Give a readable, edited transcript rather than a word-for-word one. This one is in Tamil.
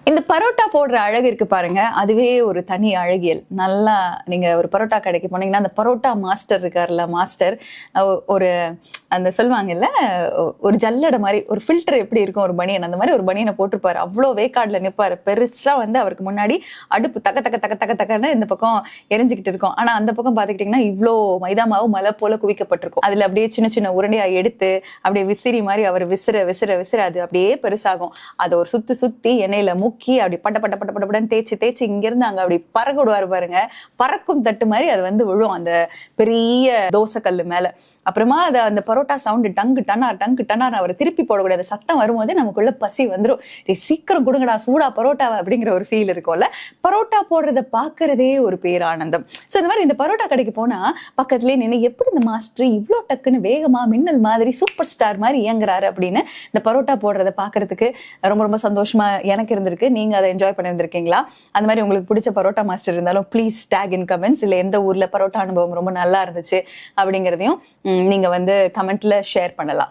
இந்த பரோட்டா போடுற அழகு இருக்கு பாருங்க, அதுவே ஒரு தனி அழகியல். நல்லா நீங்க ஒரு பரோட்டா கடைக்கு போனீங்கன்னா அந்த பரோட்டா மாஸ்டர் இருக்காருல்ல, மாஸ்டர் ஒரு அந்த சொல்லுவாங்கல்ல, ஒரு ஜல்லடை மாதிரி ஒரு ஃபில்டர் எப்படி இருக்கும் ஒரு பனியன், அந்த மாதிரி ஒரு பனியனை போட்டிருப்பாரு. அவ்வளோ வேக்காடுல நிற்பாரு. பெருசா வந்து அவருக்கு முன்னாடி அடுப்பு தக்க தக்க தக்க தக்க தக்கன்னு இந்த பக்கம் எரிஞ்சுக்கிட்டு இருக்கும். ஆனா அந்த பக்கம் பாத்துக்கிட்டீங்கன்னா இவ்வளோ மைதா மாவு மலை போல குவிக்கப்பட்டிருக்கும். அதுல அப்படியே சின்ன சின்ன உருண்டையா எடுத்து அப்படியே விசிறி மாதிரி அவர் விசிற விசிற விசிற அது அப்படியே பெருசாகும். அதை ஒரு சுத்தி சுத்தி எண்ணெயில முக்கி அப்படி பட்ட பட்ட பட்ட பட்டன்னு தேய்ச்சி தேய்ச்சி இங்கிருந்து அங்க அப்படி பறக்க விடுவாரு பாருங்க. பறக்கும் தட்டு மாதிரி அது வந்து விழும் அந்த பெரிய தோசை கல்லு மேல. அப்புறமா அதை அந்த பரோட்டா சவுண்டு டங்கு டன்னார் அவர் திருப்பி போடக்கூடாது. சத்தம் வரும்போதே நமக்குள்ள பசி வந்துடும். சீக்கிரம் கொடுங்கடா சூடா பரோட்டாவை அப்படிங்கிற ஒரு ஃபீல் இருக்கும்ல. பரோட்டா போடுறத பாக்குறதே ஒரு பேரானந்தம். ஸோ இந்த மாதிரி இந்த பரோட்டா கடைக்கு போனா பக்கத்துலேயே நின்று எப்படி இந்த மாஸ்டர் இவ்வளோ டக்குன்னு வேகமா மின்னல் மாதிரி சூப்பர் ஸ்டார் மாதிரி இயங்குறாரு அப்படின்னு இந்த பரோட்டா போடுறத பாக்குறதுக்கு ரொம்ப ரொம்ப சந்தோஷமா எனக்கு இருந்திருக்கு. நீங்க அதை என்ஜாய் பண்ணியிருந்திருக்கீங்களா? அந்த மாதிரி உங்களுக்கு பிடிச்ச பரோட்டா மாஸ்டர் இருந்தாலும் ப்ளீஸ் டேக் இன் கமெண்ட்ஸ். இல்லை எந்த ஊர்ல பரோட்டா அனுபவம் ரொம்ப நல்லா இருந்துச்சு அப்படிங்கிறதையும் நீங்க வந்து கமெண்ட்ல ஷேர் பண்ணலாம்.